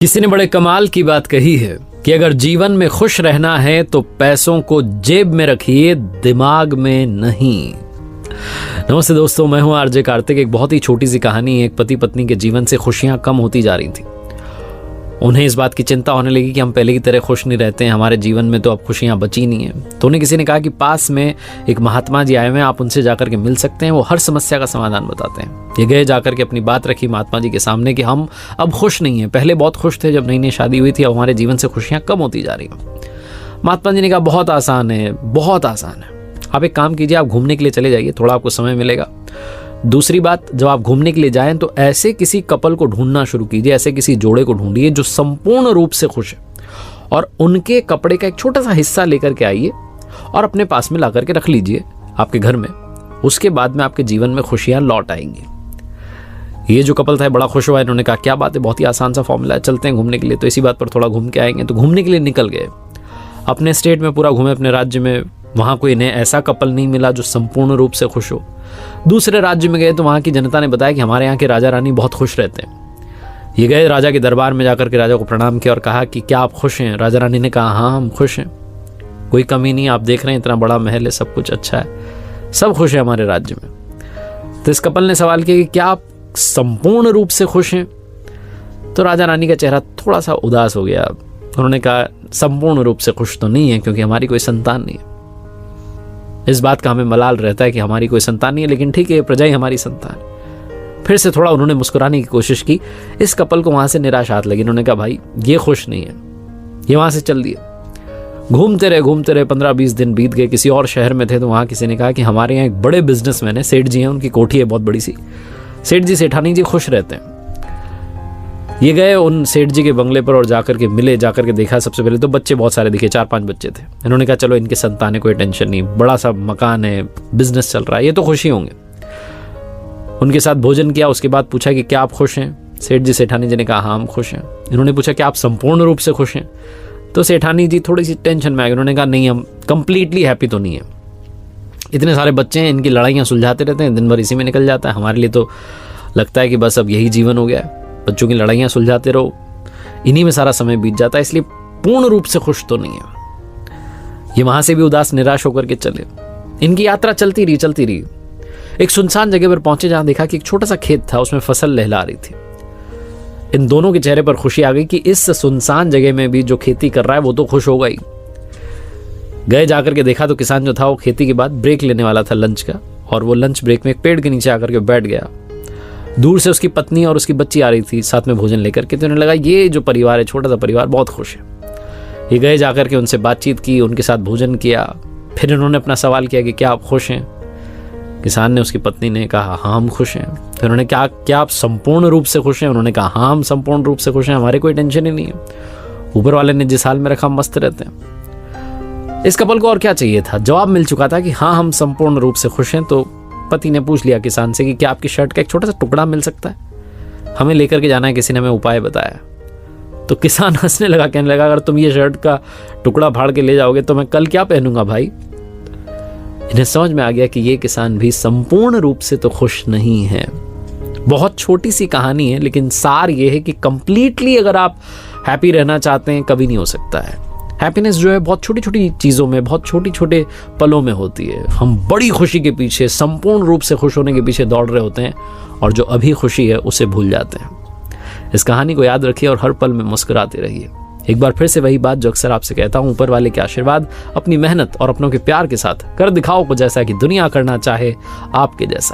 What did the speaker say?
किसी ने बड़े कमाल की बात कही है कि अगर जीवन में खुश रहना है तो पैसों को जेब में रखिए, दिमाग में नहीं। नमस्ते दोस्तों, मैं हूं आरजे कार्तिक। एक बहुत ही छोटी सी कहानी। एक पति पत्नी के जीवन से खुशियां कम होती जा रही थी। उन्हें इस बात की चिंता होने लगी कि हम पहले की तरह खुश नहीं रहते हैं, हमारे जीवन में तो अब खुशियां बची नहीं है। तो उन्हें किसी ने कहा कि पास में एक महात्मा जी आए हुए हैं, आप उनसे जाकर के मिल सकते हैं, वो हर समस्या का समाधान बताते हैं। ये गए, जाकर के अपनी बात रखी महात्मा जी के सामने कि हम अब खुश नहीं हैं, पहले बहुत खुश थे जब नई नई शादी हुई थी, अब हमारे जीवन से खुशियां कम होती जा रही हैं। महात्मा जी ने कहा बहुत आसान है, बहुत आसान है। आप एक काम कीजिए, आप घूमने के लिए चले जाइए, थोड़ा आपको समय मिलेगा। दूसरी बात, जब आप घूमने के लिए जाएं तो ऐसे किसी कपल को ढूंढना शुरू कीजिए, ऐसे किसी जोड़े को ढूंढिए जो संपूर्ण रूप से खुश है, और उनके कपड़े का एक छोटा सा हिस्सा लेकर के आइए और अपने पास में ला करके रख लीजिए आपके घर में। उसके बाद में आपके जीवन में खुशियां लौट आएंगी। ये जो कपल था बड़ा खुश हुआ। इन्होंने कहा क्या बात है, बहुत ही आसान सा फॉर्मूला है, चलते हैं घूमने के लिए। तो इसी बात पर थोड़ा घूम के आएंगे। तो घूमने के लिए निकल गए, अपने स्टेट में पूरा घूमे, अपने राज्य में। वहाँ कोई इन्हें ऐसा कपल नहीं मिला जो संपूर्ण रूप से खुश हो। दूसरे राज्य में गए तो वहाँ की जनता ने बताया कि हमारे यहाँ के राजा रानी बहुत खुश रहते हैं। ये गए राजा के दरबार में, जाकर के राजा को प्रणाम किया और कहा कि क्या आप खुश हैं। राजा रानी ने कहा हाँ हम खुश हैं, कोई कमी नहीं, आप देख रहे हैं इतना बड़ा महल है, सब कुछ अच्छा है, सब खुश है हमारे राज्य में। तो इस कपल ने सवाल किया कि क्या आप संपूर्ण रूप से खुश हैं। तो राजा रानी का चेहरा थोड़ा सा उदास हो गया। उन्होंने कहा संपूर्ण रूप से खुश तो नहीं है, क्योंकि हमारी कोई संतान नहीं है। इस बात का हमें मलाल रहता है कि हमारी कोई संतान नहीं है, लेकिन ठीक है, प्रजा ही हमारी संतान। फिर से थोड़ा उन्होंने मुस्कुराने की कोशिश की। इस कपल को वहां से निराश हाथ लगी। उन्होंने कहा भाई ये खुश नहीं है, ये वहां से चल दिए। घूमते रहे 15-20 दिन बीत गए। किसी और शहर में थे तो वहां किसी ने कहा कि हमारे यहाँ एक बड़े बिजनेसमैन है, सेठ जी हैं, उनकी कोठी है बहुत बड़ी सी, सेठ जी सेठानी जी खुश रहते हैं। ये गए उन सेठ जी के बंगले पर और जाकर के मिले। जाकर के देखा, सबसे पहले तो बच्चे बहुत सारे दिखे, 4-5 बच्चे थे। इन्होंने कहा चलो इनके संतान है, कोई टेंशन नहीं, बड़ा सा मकान है, बिजनेस चल रहा है, ये तो खुशी होंगे। उनके साथ भोजन किया। उसके बाद पूछा कि क्या आप खुश हैं। सेठ जी सेठानी जी ने कहा हाँ हम खुश हैं। इन्होंने पूछा कि आप संपूर्ण रूप से खुश हैं। तो सेठानी जी थोड़ी सी टेंशन में आ गई। उन्होंने कहा नहीं, हम कंप्लीटली हैप्पी तो नहीं है। इतने सारे बच्चे हैं, इनकी लड़ाइयाँ सुलझाते रहते हैं, दिन भर इसी में निकल जाता है। हमारे लिए तो लगता है कि बस अब यही जीवन हो गया है, बच्चों की लड़ाइयाँ सुलझाते रहो, इन्हीं में सारा समय बीत जाता है, इसलिए पूर्ण रूप से खुश तो नहीं है। ये वहां से भी उदास निराश होकर के चले। इनकी यात्रा चलती रही। एक सुनसान जगह पर पहुंचे, जहां देखा कि एक छोटा सा खेत था, उसमें फसल लहला रही थी। इन दोनों के चेहरे पर खुशी आ गई कि इस सुनसान जगह में भी जो खेती कर रहा है वो तो खुश होगा ही। गए, जाकर के देखा तो किसान जो था वो खेती के बाद ब्रेक लेने वाला था लंच का, और वो लंच ब्रेक में एक पेड़ के नीचे आकर के बैठ गया। दूर से उसकी पत्नी और उसकी बच्ची आ रही थी साथ में भोजन लेकर के। तो उन्हें लगा ये जो परिवार है, छोटा सा परिवार, बहुत खुश है। ये गए, जाकर के उनसे बातचीत की, उनके साथ भोजन किया। फिर इन्होंने अपना सवाल किया कि क्या आप खुश हैं। किसान ने, उसकी पत्नी ने कहा हाँ हम खुश हैं। फिर उन्होंने कहा क्या आप संपूर्ण रूप से खुश हैं। उन्होंने कहा हाँ हम संपूर्ण रूप से खुश हैं, हमारे कोई टेंशन ही नहीं है, ऊपर वाले ने जिस हाल में रखा मस्त रहते हैं। इस कपल को और क्या चाहिए था, जवाब मिल चुका था कि हाँ हम संपूर्ण रूप से खुश हैं। तो पति ने पूछ लिया किसान से कि क्या आपकी शर्ट का एक छोटा सा टुकड़ा मिल सकता है, हमें लेकर के जाना है, किसी ने हमें उपाय बताया। तो किसान हंसने लगा, कहने लगा अगर तुम ये शर्ट का टुकड़ा फाड़ के ले जाओगे तो मैं कल क्या पहनूंगा भाई। इन्हें समझ में आ गया कि ये किसान भी संपूर्ण रूप से तो खुश नहीं है। बहुत छोटी सी कहानी है, लेकिन सार ये है कि कंप्लीटली अगर आप हैप्पी रहना चाहते हैं, कभी नहीं हो सकता है। हैप्पीनेस जो है बहुत छोटी छोटी चीज़ों में, बहुत छोटे छोटे पलों में होती है। हम बड़ी खुशी के पीछे, संपूर्ण रूप से खुश होने के पीछे दौड़ रहे होते हैं, और जो अभी खुशी है उसे भूल जाते हैं। इस कहानी को याद रखिए और हर पल में मुस्कुराते रहिए। एक बार फिर से वही बात जो अक्सर आपसे कहता हूँ, ऊपर वाले के आशीर्वाद, अपनी मेहनत और अपनों के प्यार के साथ कर दिखाओ कुछ ऐसा कि दुनिया करना चाहे आपके जैसा।